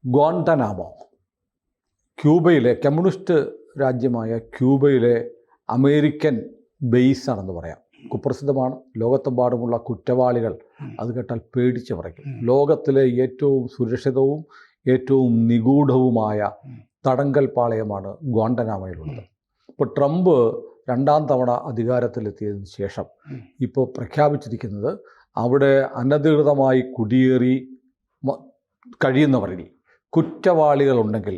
Guantanamo ക്യൂബയിലെ communist രാജ്യമായ ക്യൂബയിലെ American ബേസാണെന്ന് പറയാം. കുപ്രസിദ്ധമാണ്. ലോകത്തെമ്പാടുമുള്ള കുറ്റവാളികൾ അത് കേട്ടാൽ പേടിച്ച് പറയും. ലോകത്തിലെ ഏറ്റവും സുരക്ഷിതവും ഏറ്റവും നിഗൂഢവുമായ തടങ്കൽ പാളയമാണ് ഗ്വാണ്ടനാമോയിലുള്ളത്. ഇപ്പോൾ ട്രംപ് 2ാം തവണ അധികാരത്തിലെത്തിയതിന് ശേഷം ഇപ്പോൾ പ്രഖ്യാപിച്ചിരിക്കുന്നത് അവിടെ അനധികൃതമായി കുടിയേറി കഴിയുന്നവരിൽ കുറ്റവാളികളുണ്ടെങ്കിൽ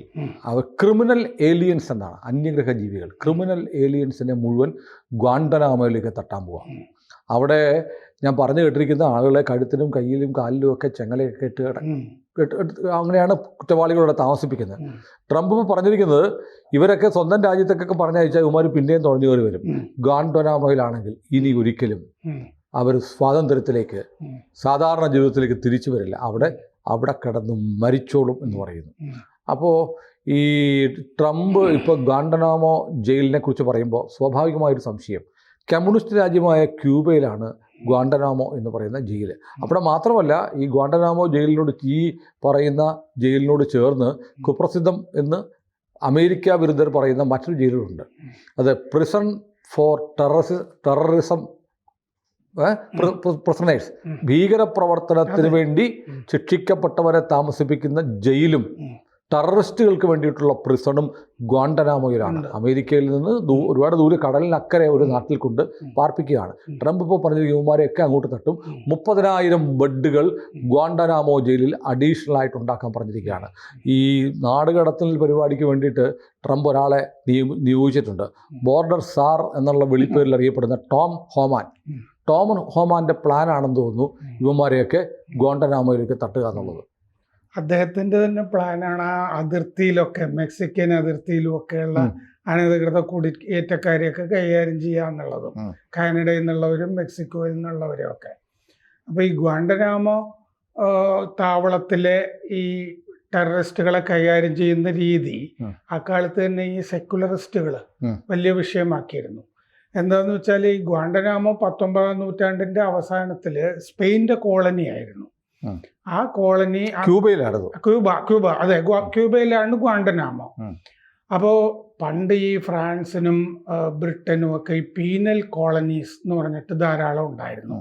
അവർ ക്രിമിനൽ ഏലിയൻസ് എന്നാണ്, അന്യഗ്രഹ ജീവികൾ, ക്രിമിനൽ ഏലിയൻസിനെ മുഴുവൻ ഗ്വാണ്ടനാമോയിലേക്ക് തട്ടാൻ പോവാം. അവിടെ ഞാൻ പറഞ്ഞു കേട്ടിരിക്കുന്ന ആളുകളെ കഴുത്തിനും കയ്യിലും കാലിലും ഒക്കെ ചെങ്ങലയൊക്കെ ഇട്ട് അങ്ങനെയാണ് കുറ്റവാളികളോടെ താമസിപ്പിക്കുന്നത്. ട്രംപ് പറഞ്ഞിരിക്കുന്നത് ഇവരൊക്കെ സ്വന്തം രാജ്യത്തേക്കൊക്കെ പറഞ്ഞയച്ചാൽ ഇവന്മാർ പിന്നെയും തുഴഞ്ഞു കയറി വരും. ഗ്വാണ്ടനാമോയിലാണെങ്കിൽ ഇനി ഒരിക്കലും അവർ സ്വാതന്ത്ര്യത്തിലേക്ക് സാധാരണ ജീവിതത്തിലേക്ക് തിരിച്ചു വരില്ല, അവിടെ കിടന്ന് മരിച്ചോളും എന്ന് പറയുന്നു. അപ്പോൾ ഈ ട്രംപ് ഇപ്പോൾ ഗ്വാണ്ടനാമോ ജയിലിനെ കുറിച്ച് പറയുമ്പോൾ സ്വാഭാവികമായൊരു സംശയം, കമ്മ്യൂണിസ്റ്റ് രാജ്യമായ ക്യൂബയിലാണ് ഗ്വാണ്ടനാമോ എന്ന് പറയുന്ന ജയിൽ. അവിടെ മാത്രമല്ല, ഈ ഗ്വാണ്ടനാമോ ജയിലിനോട് ഈ പറയുന്ന ജയിലിനോട് ചേർന്ന് കുപ്രസിദ്ധം എന്ന് അമേരിക്ക വിരുദ്ധർ പറയുന്ന മറ്റൊരു ജയിലുണ്ട്. അത് പ്രിസൺ ഫോർ ടെററിസം പ്രിസണേഴ്സ്, ഭീകരപ്രവർത്തനത്തിന് വേണ്ടി ശിക്ഷിക്കപ്പെട്ടവരെ താമസിപ്പിക്കുന്ന ജയിലും ടെററിസ്റ്റുകൾക്ക് വേണ്ടിയിട്ടുള്ള പ്രിസണും ഗ്വാണ്ടനാമോയിലാണ്. അമേരിക്കയിൽ നിന്ന് ഒരുപാട് ദൂരെ കടലിനക്കരെ ഒരു നാട്ടിൽ കൊണ്ട് പാർപ്പിക്കുകയാണ്. ട്രംപ് ഇപ്പോൾ പറഞ്ഞ യുവമാരെയൊക്കെ അങ്ങോട്ട് തട്ടും. 30,000 ബെഡുകൾ ഗ്വാണ്ടനാമോ ജയിലിൽ അഡീഷണൽ ആയിട്ട് ഉണ്ടാക്കാൻ പറഞ്ഞിരിക്കുകയാണ്. ഈ നാടുകടത്തൽ പരിപാടിക്ക് വേണ്ടിയിട്ട് ട്രംപ് ഒരാളെ നിയോഗിച്ചിട്ടുണ്ട്. ബോർഡർ സാർ എന്നുള്ള വിളിപ്പേരിൽ അറിയപ്പെടുന്ന ടോം ഹോമാൻ്റെ പ്ലാനാണെന്ന് തോന്നുന്നു ഇവന്മാരെയൊക്കെ ഗ്വാണ്ടനാമോയിലേക്ക് തട്ടുക എന്നുള്ളത്. അദ്ദേഹത്തിൻ്റെ തന്നെ പ്ലാനാണ്. ആ അതിർത്തിയിലൊക്കെ, മെക്സിക്കൻ അതിർത്തിയിലും ഒക്കെയുള്ള അനധികൃത കുടിയേറ്റക്കാരെയൊക്കെ കൈകാര്യം ചെയ്യുക എന്നുള്ളതും, കാനഡയിൽ നിന്നുള്ളവരും മെക്സിക്കോയിൽ നിന്നുള്ളവരും ഒക്കെ. അപ്പോൾ ഈ ഗ്വാണ്ടനാമോ താവളത്തിലെ ഈ ടെററിസ്റ്റുകളെ കൈകാര്യം ചെയ്യുന്ന രീതി അക്കാലത്ത് തന്നെ ഈ സെക്കുലറിസ്റ്റുകൾ വലിയ വിഷയമാക്കിയിരുന്നു. എന്താണെന്ന് വെച്ചാൽ ഈ ഗ്വാണ്ടനാമോ 19ാം നൂറ്റാണ്ടിൻ്റെ അവസാനത്തിൽ സ്പെയിൻ്റെ കോളനി ആയിരുന്നു. ആ കോളനി ക്യൂബ അതെ, ക്യൂബയിലാണ് ഗ്വാണ്ടനാമോ. അപ്പോൾ പണ്ട് ഈ ഫ്രാൻസിനും ബ്രിട്ടനും ഒക്കെ ഈ പീനൽ കോളനീസ് എന്ന് പറഞ്ഞിട്ട് ധാരാളം ഉണ്ടായിരുന്നു.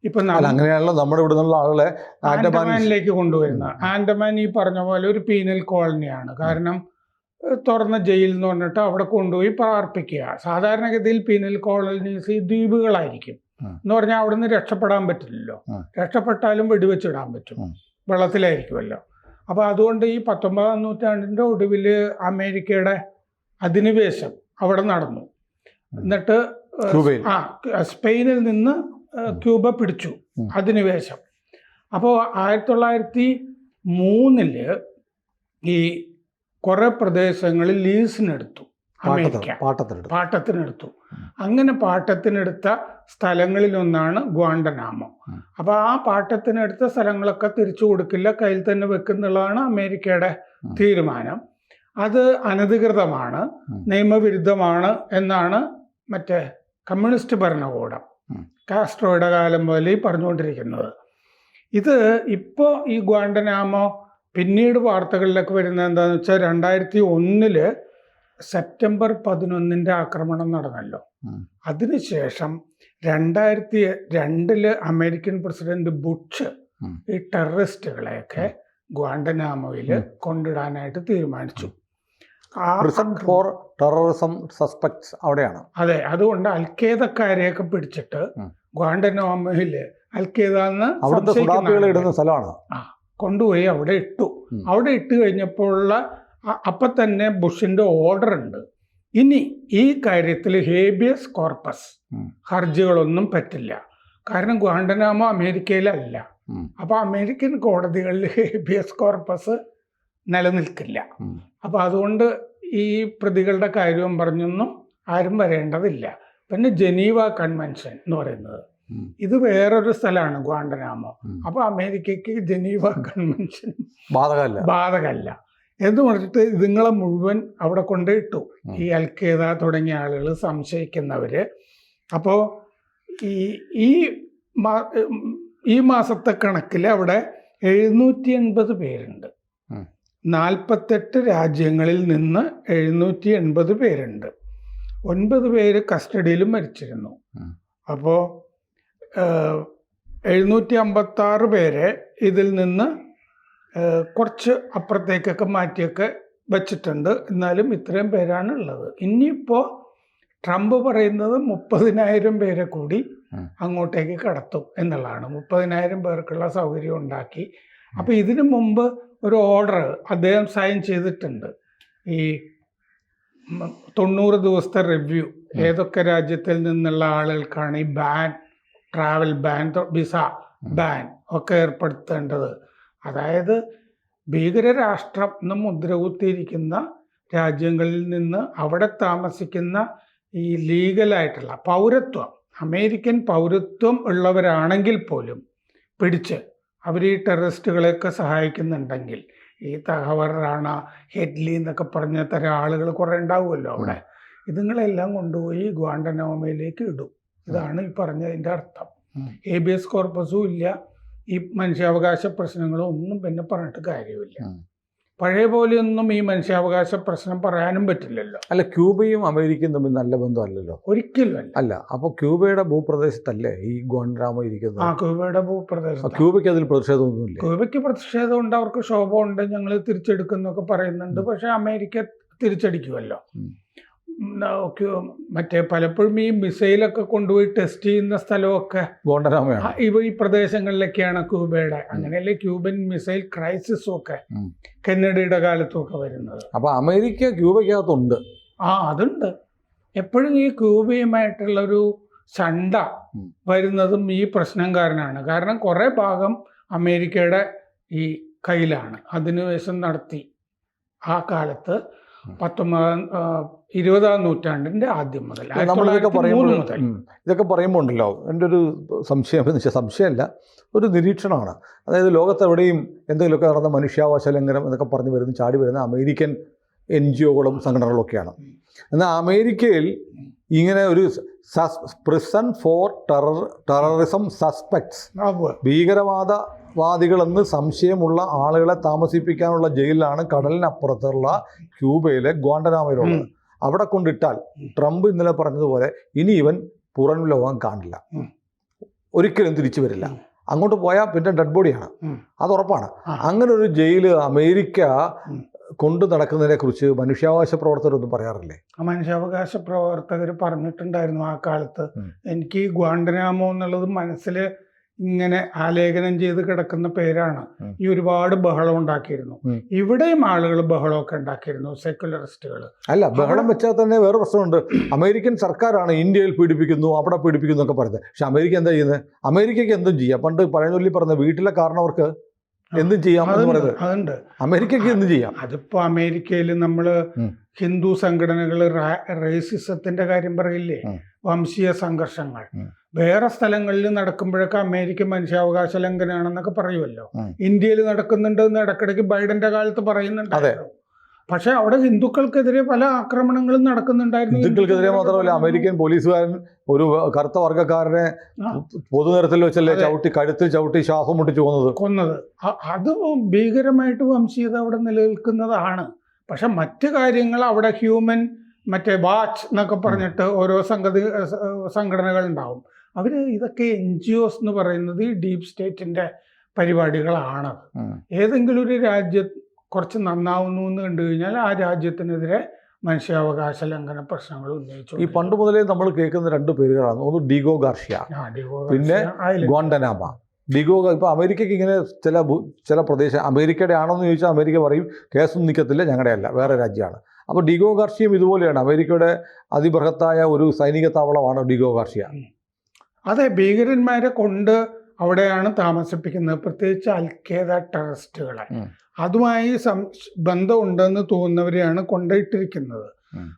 ഇപ്പൊ അങ്ങനെയാണല്ലോ നമ്മുടെ ഇവിടെ നിന്നുള്ള ആളുകളെ ആൻഡമാനിലേക്ക് കൊണ്ടുവരുന്നത്. ആൻഡമാൻ ഈ പറഞ്ഞ പോലെ ഒരു പീനൽ കോളനിയാണ്. കാരണം തുറന്ന ജയിൽ എന്ന് പറഞ്ഞിട്ട് അവിടെ കൊണ്ടുപോയി പാർപ്പിക്കുക. സാധാരണഗതിയിൽ പീനൽ കോളനീസ് ഈ ദ്വീപുകളായിരിക്കും. എന്ന് പറഞ്ഞാൽ അവിടെ നിന്ന് രക്ഷപ്പെടാൻ പറ്റില്ലല്ലോ. രക്ഷപ്പെട്ടാലും വെടിവെച്ചിടാൻ പറ്റും, വെള്ളത്തിലായിരിക്കുമല്ലോ. അപ്പോൾ അതുകൊണ്ട് ഈ 19ാം നൂറ്റാണ്ടിൻ്റെ ഒടുവിൽ അമേരിക്കയുടെ അധിനിവേശം അവിടെ നടന്നു. എന്നിട്ട് സ്പെയിനിൽ നിന്ന് ക്യൂബ പിടിച്ചു അധിനിവേശം. അപ്പോൾ 1903 ഈ കുറേ പ്രദേശങ്ങളിൽ ലീസിനെടുത്തു അമേരിക്ക, പാട്ടത്തിനെടുത്തു. അങ്ങനെ പാട്ടത്തിനെടുത്ത സ്ഥലങ്ങളിലൊന്നാണ് ഗ്വാണ്ടനാമോ. അപ്പോൾ ആ പാട്ടത്തിനെടുത്ത സ്ഥലങ്ങളൊക്കെ തിരിച്ചു കൊടുക്കില്ല, കയ്യിൽ തന്നെ വെക്കുന്നുള്ളതാണ് അമേരിക്കയുടെ തീരുമാനം. അത് അനധികൃതമാണ്, നിയമവിരുദ്ധമാണ് എന്നാണ് മറ്റേ കമ്മ്യൂണിസ്റ്റ് ഭരണകൂടം കാസ്ട്രോയുടെ കാലം പോലെ പറഞ്ഞുകൊണ്ടിരിക്കുന്നത്. ഇത് ഇപ്പോൾ ഈ ഗ്വാണ്ടനാമോ പിന്നീട് വാർത്തകളിലൊക്കെ വരുന്നത് എന്താണെന്ന് വെച്ചാൽ 2001 സെപ്റ്റംബർ 11 ആക്രമണം നടന്നല്ലോ. അതിനുശേഷം 2002 അമേരിക്കൻ പ്രസിഡന്റ് ബുഷ് ഈ ടെററിസ്റ്റുകളെയൊക്കെ ഗ്വാണ്ടനാമോയിൽ കൊണ്ടിടാനായിട്ട് തീരുമാനിച്ചു. ഫോർ ടെററിസം സസ്പെക്ട്സ് അവിടെയാണ്. അതെ, അതുകൊണ്ട് അൽഖേദക്കാരെയൊക്കെ പിടിച്ചിട്ട് ഗ്വാണ്ടനാമോയിൽ അൽഖേദ ഇടുന്ന സ്ഥലമാണ് കൊണ്ടുപോയി അവിടെ ഇട്ടു. അവിടെ ഇട്ട് കഴിഞ്ഞപ്പോഴുള്ള അപ്പം തന്നെ ബുഷിന്റെ ഓർഡർ ഉണ്ട്, ഇനി ഈ കാര്യത്തിൽ ഹേബിയസ് കോർപ്പസ് ഹർജികളൊന്നും പറ്റില്ല. കാരണം ഗ്വാണ്ടനാമോ അമേരിക്കയിലല്ല. അപ്പോൾ അമേരിക്കൻ കോടതികളിൽ ഹേബിയസ് കോർപ്പസ് നിലനിൽക്കില്ല. അപ്പോൾ അതുകൊണ്ട് ഈ പ്രതികളുടെ കാര്യവും പറഞ്ഞൊന്നും ആരും വരേണ്ടതില്ല. പിന്നെ ജനീവ കൺവെൻഷൻ എന്ന് പറയുന്നത്, ഇത് വേറൊരു സ്ഥലമാണ് ഗ്വാണ്ടനാമോ. അപ്പോൾ അമേരിക്കയ്ക്ക് ജനീവ കൺവെൻഷൻ ബാധകമല്ല എന്ന് പറഞ്ഞിട്ട് ഇതുങ്ങളെ മുഴുവൻ അവിടെ കൊണ്ടിട്ടു, ഈ അൽഖേദ തുടങ്ങിയ ആളുകൾ, സംശയിക്കുന്നവര്. അപ്പോൾ ഈ മാസത്തെ കണക്കിൽ അവിടെ 780 പേരുണ്ട് 48 രാജ്യങ്ങളിൽ നിന്ന് 780 പേരുണ്ട്. 9 പേര് കസ്റ്റഡിയിലും മരിച്ചിരുന്നു. അപ്പോൾ 756 പേരെ ഇതിൽ നിന്ന് കുറച്ച് അപ്പുറത്തേക്കൊക്കെ മാറ്റിയൊക്കെ വച്ചിട്ടുണ്ട്. എന്നാലും ഇത്രയും പേരാണ് ഉള്ളത്. ഇനിയിപ്പോൾ ട്രംപ് പറയുന്നത് 30,000 പേരെ കൂടി അങ്ങോട്ടേക്ക് കടത്തും എന്നുള്ളതാണ്. 30,000 പേർക്കുള്ള സൗകര്യം ഉണ്ടാക്കി. അപ്പോൾ ഇതിനു മുമ്പ് ഒരു ഓർഡർ അദ്ദേഹം സൈൻ ചെയ്തിട്ടുണ്ട്. ഈ 90 ദിവസത്തെ റിവ്യൂ, ഏതൊക്കെ രാജ്യത്തിൽ നിന്നുള്ള ആളുകൾക്കാണ് ഈ ട്രാവൽ ബാൻ, വിസ ബാൻ ഒക്കെ ഏർപ്പെടുത്തേണ്ടത്. അതായത് ഭീകരരാഷ്ട്രം എന്ന് മുദ്ര കുത്തിയിരിക്കുന്ന രാജ്യങ്ങളിൽ നിന്ന് അവിടെ താമസിക്കുന്ന ഈ ലീഗലായിട്ടുള്ള പൗരത്വം, അമേരിക്കൻ പൗരത്വം ഉള്ളവരാണെങ്കിൽ പോലും പിടിച്ച് അവർ ഈ ടെററിസ്റ്റുകളെയൊക്കെ സഹായിക്കുന്നുണ്ടെങ്കിൽ, ഈ തഹവർ റാണ, ഹെഡ്ലി എന്നൊക്കെ പറഞ്ഞ തരം ആളുകൾ കുറേ ഉണ്ടാവുമല്ലോ അവിടെ, ഇതുങ്ങളെല്ലാം കൊണ്ടുപോയി ഗ്വാണ്ടനാമോയിലേക്ക് ഇടും. ഇതാണ് ഈ പറഞ്ഞതിൻ്റെ അർത്ഥം. ഹേബിയസ് കോർപ്പസും ഇല്ല, ഈ മനുഷ്യാവകാശ പ്രശ്നങ്ങളും ഒന്നും പിന്നെ പറഞ്ഞിട്ട് കാര്യമില്ല. പഴയ പോലെയൊന്നും ഈ മനുഷ്യാവകാശ പ്രശ്നം പറയാനും പറ്റില്ലല്ലോ. അല്ല, ക്യൂബയും അമേരിക്കയും തമ്മിൽ നല്ല ബന്ധമല്ലല്ലോ. ഒരിക്കലും അല്ല. അല്ല, അപ്പോൾ ക്യൂബയുടെ ഭൂപ്രദേശത്തല്ലേ ഈ ഗ്വാണ്ടനാമോ ഇരിക്കുന്നത്? ക്യൂബയുടെ ഭൂപ്രദേശം. ക്യൂബയ്ക്ക് അതിൽ പ്രതിഷേധമൊന്നുമില്ല. ക്യൂബയ്ക്ക് പ്രതിഷേധമുണ്ട്, അവർക്ക് ക്ഷോഭമുണ്ട്, ഞങ്ങൾ തിരിച്ചെടുക്കുന്നൊക്കെ പറയുന്നുണ്ട്. പക്ഷെ അമേരിക്ക തിരിച്ചടിക്കുമല്ലോ. മറ്റേ പലപ്പോഴും ഈ മിസൈലൊക്കെ കൊണ്ടുപോയി ടെസ്റ്റ് ചെയ്യുന്ന സ്ഥലമൊക്കെ ഗ്വാണ്ടനാമോയാണ്. ഈ പ്രദേശങ്ങളിലൊക്കെയാണ് ക്യൂബയുടെ. അങ്ങനെയല്ലേ ക്യൂബൻ മിസൈൽ ക്രൈസിസും ഒക്കെ കെന്നഡിയുടെ കാലത്തും ഒക്കെ വരുന്നത്. അപ്പൊ അമേരിക്ക ക്യൂബയ്ക്കകത്തുണ്ട്. അതുണ്ട്. എപ്പോഴും ഈ ക്യൂബയുമായിട്ടുള്ളൊരു ചണ്ട വരുന്നതും ഈ പ്രശ്നം കാരണമാണ്. കാരണം കുറേ ഭാഗം അമേരിക്കയുടെ ഈ കയ്യിലാണ്. അധിനിവേശം നടത്തി ആ കാലത്ത് 20-ാം നൂറ്റാണ്ടിൻ്റെ ആദ്യം മുതൽ. ഇതൊക്കെ പറയുമ്പോൾ ഉണ്ടല്ലോ, എൻ്റെ ഒരു സംശയം എന്ന് വെച്ചാൽ സംശയമല്ല, ഒരു നിരീക്ഷണമാണ്. അതായത് ലോകത്തെവിടെയും എന്തെങ്കിലുമൊക്കെ നടന്ന മനുഷ്യാവകാശ ലംഘനം എന്നൊക്കെ പറഞ്ഞു വരുന്ന ചാടി വരുന്ന അമേരിക്കൻ NGOകളും സംഘടനകളൊക്കെയാണ്. എന്നാൽ അമേരിക്കയിൽ ഇങ്ങനെ ഒരു പ്രിസൺ ഫോർ ടെററിസം സസ്പെക്ട്സ്, ഭീകരവാദികളെന്ന് സംശയമുള്ള ആളുകളെ താമസിപ്പിക്കാനുള്ള ജയിലിലാണ് കടലിനപ്പുറത്തുള്ള ക്യൂബയിലെ ഗ്വാണ്ടനാമോയിലുള്ളത്. അവിടെ കൊണ്ടിട്ടാൽ ട്രംപ് ഇന്നലെ പറഞ്ഞതുപോലെ ഇനി ഇവൻ പുറം ലോകം കാണില്ല, ഒരിക്കലും തിരിച്ചു വരില്ല. അങ്ങോട്ട് പോയാൽ പിന്നെ ഡെഡ് ബോഡിയാണ്, അത് ഉറപ്പാണ്. അങ്ങനെ ഒരു ജയില് അമേരിക്ക കൊണ്ടു നടക്കുന്നതിനെ കുറിച്ച് മനുഷ്യാവകാശ പ്രവർത്തകരൊന്നും പറയാറില്ലേ? മനുഷ്യാവകാശ പ്രവർത്തകർ പറഞ്ഞിട്ടുണ്ടായിരുന്നു ആ കാലത്ത്. എനിക്ക് ഈ ഗ്വാണ്ടനാമോ എന്നുള്ളത് മനസ്സിൽ ഇങ്ങനെ ആലേഖനം ചെയ്ത് കിടക്കുന്ന പേരാണ്. ഈ ഒരുപാട് ബഹളം ഉണ്ടാക്കിയിരുന്നു. ഇവിടെയും ആളുകൾ ബഹളമൊക്കെ ഉണ്ടാക്കിയിരുന്നു, സെക്യുലറിസ്റ്റുകൾ. അല്ല, ബഹളം വെച്ചാൽ തന്നെ വേറെ പ്രശ്നമുണ്ട്. അമേരിക്കൻ സർക്കാരാണ് ഇന്ത്യയിൽ പീഡിപ്പിക്കുന്നു, അവിടെ പീഡിപ്പിക്കുന്നു എന്നൊക്കെ പറയുന്നത്. പക്ഷെ അമേരിക്ക എന്താ ചെയ്യുന്നത്? അമേരിക്കയ്ക്ക് എന്തും ചെയ്യാം. പണ്ട് പഴയതൊല്ലി പറഞ്ഞ വീട്ടിലെ കാരണവർക്ക് എന്തും ചെയ്യാമെന്ന് പറയുന്നത്. അതുണ്ട്, അമേരിക്കയ്ക്ക് എന്തും ചെയ്യാം. അതിപ്പോ അമേരിക്കയിൽ നമ്മൾ ഹിന്ദു സംഘടനകൾ റേസിസത്തിന്റെ കാര്യം പറയില്ലേ, വംശീയ സംഘർഷങ്ങൾ വേറെ സ്ഥലങ്ങളിൽ നടക്കുമ്പോഴൊക്കെ അമേരിക്ക മനുഷ്യാവകാശ ലംഘനമാണെന്നൊക്കെ പറയുമല്ലോ. ഇന്ത്യയിൽ നടക്കുന്നുണ്ട് എന്ന് ഇടയ്ക്കിടയ്ക്ക് ബൈഡന്റെ കാലത്ത് പറയുന്നുണ്ടായിരുന്നു. പക്ഷെ അവിടെ ഹിന്ദുക്കൾക്കെതിരെ പല ആക്രമണങ്ങളും നടക്കുന്നുണ്ടായിരുന്നു. ഹിന്ദുക്കൾക്കെതിരെ മാത്രമല്ല, അമേരിക്കൻ പോലീസുകാരൻ ഒരു കറുത്ത വർഗ്ഗക്കാരനെ പൊതുനിരത്തിൽ വെച്ചല്ലേ കഴുത്തിൽ ചവിട്ടി ശ്വാസം മുട്ടിച്ച് കൊന്നത്. അത് ഭീകരമായിട്ട് വംശീയത അവിടെ നിലനിൽക്കുന്നതാണ്. പക്ഷെ മറ്റു കാര്യങ്ങൾ അവിടെ മറ്റേ വാച്ച് എന്നൊക്കെ പറഞ്ഞിട്ട് ഓരോ സംഘടനകൾ ഉണ്ടാവും. അവർ ഇതൊക്കെ NGOs എന്ന് പറയുന്നത് ഈ ഡീപ് സ്റ്റേറ്റിന്റെ പരിപാടികളാണ്. ഏതെങ്കിലും ഒരു രാജ്യം കുറച്ച് നന്നാവുന്നു എന്ന് കണ്ടു കഴിഞ്ഞാൽ ആ രാജ്യത്തിനെതിരെ മനുഷ്യാവകാശ ലംഘന പ്രശ്നങ്ങൾ ഉന്നയിച്ചു. ഈ പണ്ട് മുതലേ നമ്മൾ കേൾക്കുന്ന 2 പേരുകളാണ്. ഒന്ന് ഡിഗോ ഗാർഷ്യ, പിന്നെ ഗ്വാണ്ടനാമോ. ഡിഗോ ഇപ്പോൾ അമേരിക്കയ്ക്ക് ഇങ്ങനെ ചില പ്രദേശം അമേരിക്കയുടെ ആണോന്ന് ചോദിച്ചാൽ അമേരിക്ക പറയും കേസൊന്നും നിൽക്കത്തില്ല, ഞങ്ങളുടെ അല്ല, വേറെ രാജ്യമാണ്. അപ്പോൾ ഡിഗോ ഗാർഷ്യയും ഇതുപോലെയാണ്. അമേരിക്കയുടെ അതിബൃഹത്തായ ഒരു സൈനിക താവളമാണ് ഡിഗോ ഗാർഷ്യ. അതെ, ഭീകരന്മാരെ കൊണ്ട് അവിടെയാണ് താമസിപ്പിക്കുന്നത്, പ്രത്യേകിച്ച് അൽഖയ്ദ ടെററിസ്റ്റുകളെ. അതുമായി ബന്ധമുണ്ടെന്ന് തോന്നുന്നവരെയാണ് കൊണ്ടിട്ടിരിക്കുന്നത്.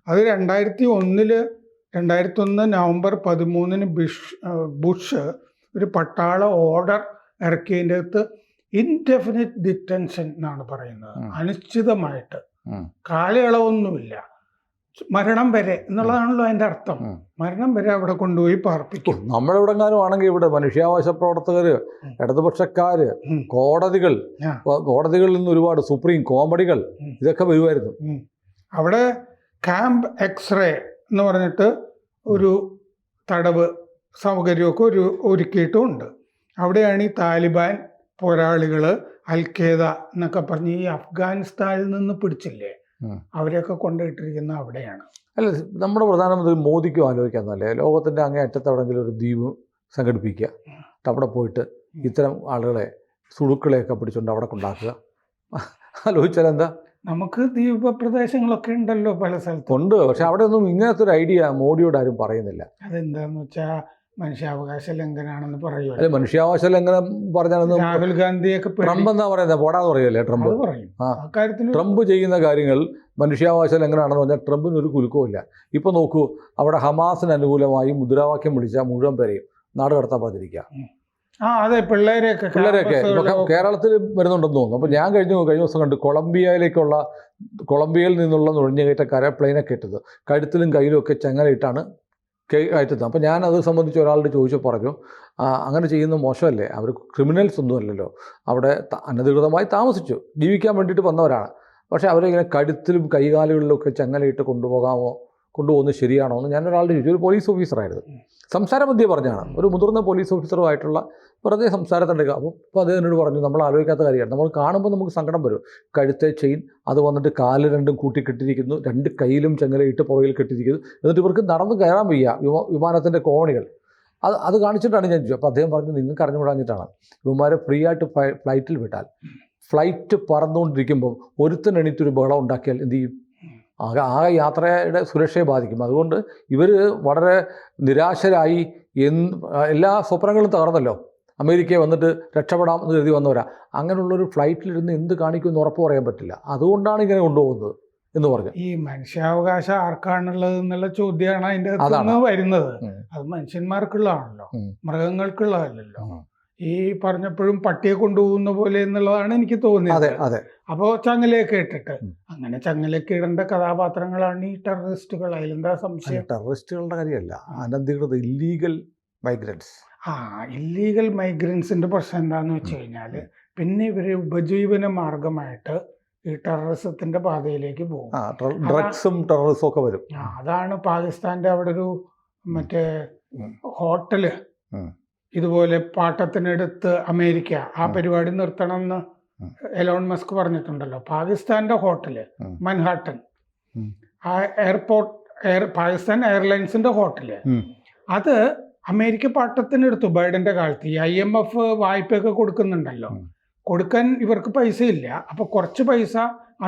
അത് 2001 നവംബർ 13 ബുഷ് ഒരു പട്ടാള ഓർഡർ ഇറക്കിയതിൻ്റെ അകത്ത് ഇൻഡെഫിനിറ്റ് ഡിറ്റൻഷൻ എന്നാണ് പറയുന്നത്. അനിശ്ചിതമായിട്ട്, കാലയളവൊന്നുമില്ല, മരണം വരെ എന്നുള്ളതാണല്ലോ അതിന്റെ അർത്ഥം. മരണം വരെ അവിടെ കൊണ്ടുപോയി പാർപ്പിക്കും. നമ്മുടെ ഇവിടെങ്ങാനും ആണെങ്കിൽ ഇവിടെ മനുഷ്യാവകാശ പ്രവർത്തകര്, ഇടതുപക്ഷക്കാര്, കോടതികളിൽ നിന്ന് ഒരുപാട് സുപ്രീം കോടതികൾ ഇതൊക്കെ വരുമായിരുന്നു. അവിടെ ക്യാമ്പ് എക്സ്റേ എന്ന് പറഞ്ഞിട്ട് ഒരു തടവ് സൗകര്യമൊക്കെ ഒരുക്കിയിട്ടുമുണ്ട്. അവിടെയാണ് ഈ താലിബാൻ പോരാളികൾ, അൽ-ഖ്വയ്ദ എന്നൊക്കെ പറഞ്ഞ് ഈ അഫ്ഗാനിസ്ഥാനിൽ നിന്ന് പിടിച്ചില്ലേ, അവരെയൊക്കെ കൊണ്ടുപോയിട്ടിരിക്കുന്ന അവിടെയാണ്. അല്ല, നമ്മുടെ പ്രധാനമന്ത്രി മോദിക്കും ആലോചിക്കാന്നല്ലേ, ലോകത്തിൻ്റെ അങ്ങേ അറ്റത്തവിടെങ്കിലും ഒരു ദ്വീപ് സംഘടിപ്പിക്കുക, അവിടെ പോയിട്ട് ഇത്തരം ആളുകളെ, സുളുക്കളെയൊക്കെ പിടിച്ചുകൊണ്ട് അവിടെ കൊണ്ടാക്കുക. ആലോചിച്ചാൽ എന്താ? നമുക്ക് ദ്വീപ പ്രദേശങ്ങളൊക്കെ ഉണ്ടല്ലോ പല സ്ഥലത്തും ഉണ്ട്. പക്ഷെ അവിടെ ഒന്നും ഇങ്ങനത്തെ ഒരു ഐഡിയ മോഡിയോട് ആരും പറയുന്നില്ല. അതെന്താന്ന് വെച്ചാൽ മനുഷ്യാവകാശ ലംഘനാണെന്ന് പറയുമല്ലോ. അല്ലെ, മനുഷ്യാവകാശ ലംഘനം പറഞ്ഞാലൊന്നും രാഹുൽ ഗാന്ധിയൊക്കെ ട്രംപ് എന്താ പറയുന്നത്? പോടാന്ന് പറയല്ലേ ട്രംപ്. ട്രംപ് ചെയ്യുന്ന കാര്യങ്ങൾ മനുഷ്യാവകാശ ലംഘനമാണെന്ന് പറഞ്ഞാൽ ട്രംപിന് ഒരു കുലുക്കവുമില്ല. ഇപ്പൊ നോക്കൂ, അവിടെ ഹമാസിന് അനുകൂലമായി മുദ്രാവാക്യം വിളിച്ച മുഴുവൻ പേരെയും നാട് കടത്താൻ പറഞ്ഞിരിക്കുക. അതെ, പിള്ളേരെയൊക്കെ കേരളത്തിൽ വരുന്നുണ്ടെന്ന് തോന്നുന്നു. അപ്പോൾ ഞാൻ കഴിഞ്ഞ ദിവസം കണ്ട് കൊളംബിയയിൽ നിന്നുള്ള നുഴഞ്ഞുകയറ്റക്കാരെ പ്ലെയിനൊക്കെ ഇട്ടത് കഴുത്തിലും കയ്യിലും ഒക്കെ ചങ്ങലയിട്ടാണ് കയറ്റുന്നത്. അപ്പോൾ ഞാൻ അത് സംബന്ധിച്ച് ഒരാളോട് ചോദിച്ചു, പറഞ്ഞു അങ്ങനെ ചെയ്യുന്നത് മോശമല്ലേ, അവർ ക്രിമിനൽസ് ഒന്നും അല്ലല്ലോ, അവിടെ അനധികൃതമായി താമസിച്ചു ജീവിക്കാൻ വേണ്ടിയിട്ട് വന്നവരാണ്. പക്ഷേ അവരെ ഇങ്ങനെ കഴുത്തിലും കൈകാലുകളിലൊക്കെ ചങ്ങലയിട്ട് കൊണ്ടുപോകുന്നത് ശരിയാണോ എന്ന് ഞാനൊരാളുടെ ചോദിച്ചു. ഒരു പോലീസ് ഓഫീസറായിരുന്നു, സംസാരമധ്യേ പറഞ്ഞാണ്, ഒരു മുതിർന്ന പോലീസ് ഓഫീസറുമായിട്ടുള്ള വെറുതെ സംസാരത്തിൻ്റെ. അപ്പോൾ അദ്ദേഹം എന്നോട് പറഞ്ഞു, നമ്മൾ ആലോചിക്കാത്ത കാര്യമാണ്, നമ്മൾ കാണുമ്പോൾ നമുക്ക് സങ്കടം വരും. കഴുത്തെ ചെയിൻ, അത് വന്നിട്ട് കാല് രണ്ടും കൂട്ടിക്കെട്ടിരിക്കുന്നു, രണ്ട് കയ്യിലും ചങ്ങലയിട്ട് പുറകിൽ കെട്ടിയിരിക്കുന്നു, എന്നിട്ട് ഇവർക്ക് നടന്ന് കയറാൻ വയ്യ വിമാനത്തിൻ്റെ കോണികൾ. അത് കാണിച്ചിട്ടാണ് ഞാൻ ചോദിച്ചത്. അപ്പോൾ അദ്ദേഹം പറഞ്ഞു, നിങ്ങൾക്ക് അറിഞ്ഞുകൂടാഞ്ഞിട്ടാണ്, ഇവന്മാരെ ഫ്രീ ആയിട്ട് ഫ്ലൈറ്റിൽ വിട്ടാൽ, ഫ്ലൈറ്റ് പറന്നുകൊണ്ടിരിക്കുമ്പോൾ ഒരുത്തൻ എണീറ്റൊരു ബഹളം ഉണ്ടാക്കിയാൽ എന്ത് ചെയ്യും? ആകെ യാത്രയുടെ സുരക്ഷയെ ബാധിക്കും. അതുകൊണ്ട് ഇവർ വളരെ നിരാശരായി, എല്ലാ സ്വപ്നങ്ങളും തകർന്നല്ലോ, അമേരിക്കയെ വന്നിട്ട് രക്ഷപ്പെടാം എന്ന് കരുതി വന്നവരാ. അങ്ങനെയുള്ളൊരു ഫ്ലൈറ്റിലിരുന്ന് എന്ത് കാണിക്കുമെന്ന് ഉറപ്പ് പറയാൻ പറ്റില്ല. അതുകൊണ്ടാണ് ഇങ്ങനെ കൊണ്ടുപോകുന്നത് എന്ന് പറഞ്ഞു. ഈ മനുഷ്യാവകാശം ആർക്കാണുള്ളത് എന്നുള്ള ചോദ്യമാണ് അതിൻ്റെ അകത്ത് വരുന്നത്. അത് മനുഷ്യന്മാർക്കുള്ളതാണല്ലോ, മൃഗങ്ങൾക്കുള്ളതല്ലല്ലോ. ഈ പറഞ്ഞപ്പോഴും പട്ടിയെ കൊണ്ടുപോകുന്ന പോലെ എന്നുള്ളതാണ് എനിക്ക് തോന്നിയത്. അപ്പോൾ ചങ്ങലയൊക്കെ ഇട്ടിട്ട്, അങ്ങനെ ചങ്ങലയൊക്കെ ഇടേണ്ട കഥാപാത്രങ്ങളാണ് ഈ ടെററിസ്റ്റുകൾ. അതിലെന്താ സംശയം? ടെററിസ്റ്റുകളുടെ കാര്യമല്ല, അനധികൃത ഇല്ലീഗൽ മൈഗ്രൻസ്. ഇല്ലീഗൽ മൈഗ്രൻസിന്റെ പ്രശ്നം എന്താന്ന് വെച്ച് കഴിഞ്ഞാൽ, പിന്നെ ഇവരെ ഉപജീവന മാർഗമായിട്ട് ഈ ടെററിസത്തിന്റെ പാതയിലേക്ക് പോകും. ഡ്രഗ്സും ടെററിസം ഒക്കെ വരും. അതാണ് പാകിസ്ഥാന്റെ അവിടെ ഒരു മറ്റേ ഹോട്ടല് ഇതുപോലെ പാട്ടത്തിനെടുത്ത് അമേരിക്ക ആ പരിപാടി നിർത്തണമെന്ന് എലോൺ മസ്ക് പറഞ്ഞിട്ടുണ്ടല്ലോ. പാകിസ്ഥാന്റെ ഹോട്ടല് മൻഹാട്ടൻ, ആ പാകിസ്ഥാൻ എയർലൈൻസിന്റെ ഹോട്ടല്, അത് അമേരിക്ക പാട്ടത്തിനെടുത്തു ബൈഡന്റെ കാലത്ത്. ഈ IMF വായ്പയൊക്കെ കൊടുക്കുന്നുണ്ടല്ലോ, കൊടുക്കാൻ ഇവർക്ക് പൈസ ഇല്ല. അപ്പോൾ കുറച്ച് പൈസ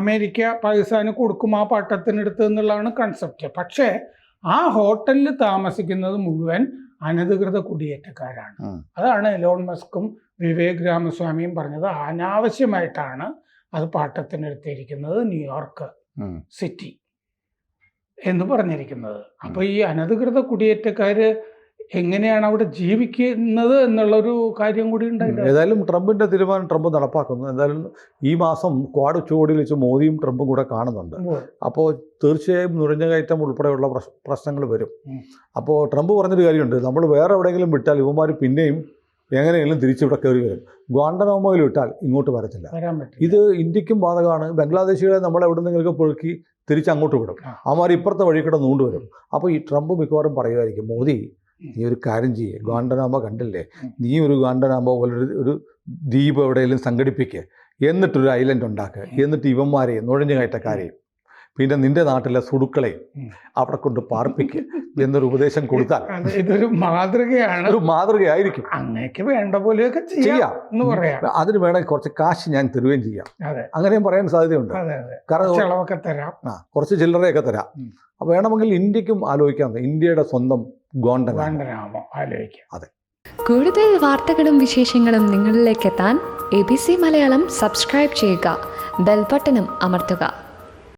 അമേരിക്ക പാകിസ്ഥാന് കൊടുക്കും ആ പാട്ടത്തിനെടുത്ത് എന്നുള്ളതാണ് കൺസെപ്റ്റ്. പക്ഷേ ആ ഹോട്ടലിൽ താമസിക്കുന്നത് മുഴുവൻ അനധികൃത കുടിയേറ്റക്കാരാണ്. അതാണ് എലോൺ മസ്കും വിവേക് രാമസ്വാമിയും പറഞ്ഞത്. അനാവശ്യമായിട്ടാണ് അത് പാട്ടത്തിനെടുത്തിരിക്കുന്നത് ന്യൂയോർക്ക് സിറ്റി എന്ന് പറഞ്ഞിരിക്കുന്നത്. അപ്പോൾ ഈ അനധികൃത കുടിയേറ്റക്കാര് എങ്ങനെയാണ് അവിടെ ജീവിക്കുന്നത് എന്നുള്ളൊരു കാര്യം കൂടി ഉണ്ടായിട്ടുണ്ട്. ഏതായാലും ട്രംപിന്റെ തീരുമാനം ട്രംപ് നടപ്പാക്കുന്നു. എന്തായാലും ഈ മാസം ക്വാഡ് ഉച്ചകോടിയിൽ വെച്ച് മോദിയും ട്രംപും കൂടെ കാണുന്നുണ്ട്. അപ്പോൾ തീർച്ചയായും നുഴഞ്ഞുകയറ്റം ഉൾപ്പെടെയുള്ള പ്രശ്നങ്ങൾ വരും. അപ്പോൾ ട്രംപ് പറഞ്ഞൊരു കാര്യമുണ്ട്, നമ്മൾ വേറെ എവിടെയെങ്കിലും വിട്ടാൽ ഇവന്മാർ പിന്നെയും എങ്ങനെയെങ്കിലും തിരിച്ചിവിടെ കയറി വരും. ഗ്വാണ്ടനാമോയിൽ വിട്ടാൽ ഇങ്ങോട്ട് വരത്തില്ല. ഇത് ഇന്ത്യക്കും ബാധകമാണ്. ബംഗ്ലാദേശികളെ നമ്മൾ എവിടെ നിന്നെങ്കിലും പൊറുക്കി തിരിച്ചങ്ങോട്ട് വിടും. അവന്മാർ ഇപ്പുറത്തെ വഴി കൂടെ നൂണ്ട് വരും. അപ്പോൾ ഈ ട്രംപ് മിക്കവാറും പറയുമായിരിക്കും, മോദി നീ ഒരു കാര്യം ചെയ്യേ, ഗ്വാണ്ടനാമോ കണ്ടില്ലേ, നീ ഒരു ഗ്വാണ്ടനാമോ പോലെ ഒരു ദ്വീപ് എവിടെയെങ്കിലും സംഘടിപ്പിക്കുക, എന്നിട്ടൊരു ഐലൻഡ് ഉണ്ടാക്കുക, എന്നിട്ട് ഇവന്മാരെയും നുഴഞ്ഞുകയറ്റക്കാരെയും പിന്നെ നിന്റെ നാട്ടിലെ സുടുക്കളെയും അവിടെ കൊണ്ട് പാർപ്പിക്കുക എന്നൊരു ഉപദേശം കൊടുത്താൽ ഇതൊരു മാതൃകയാണ്, ഒരു മാതൃകയായിരിക്കും. അങ്ങനെയൊക്കെ വേണ്ട പോലെയൊക്കെ ചെയ്യാം എന്ന് പറയാം. അതിന് വേണമെങ്കിൽ കുറച്ച് കാശ് ഞാൻ തരുകയും ചെയ്യാം, അങ്ങനെയും പറയാൻ സാധ്യതയുണ്ട്. കാരണം കുറച്ച് ചില്ലറയൊക്കെ തരാം. അപ്പോൾ വേണമെങ്കിൽ ഇന്ത്യക്കും ആലോചിക്കാം, ഇന്ത്യയുടെ സ്വന്തം ഗ്വാണ്ടനാമോ ആലോചിക്കാം. അതെ, കൂടുതൽ വാർത്തകളും വിശേഷങ്ങളും നിങ്ങളിലേക്ക് എത്താൻ ABC മലയാളം സബ്സ്ക്രൈബ് ചെയ്യുക, ബെൽബട്ടനും അമർത്തുക.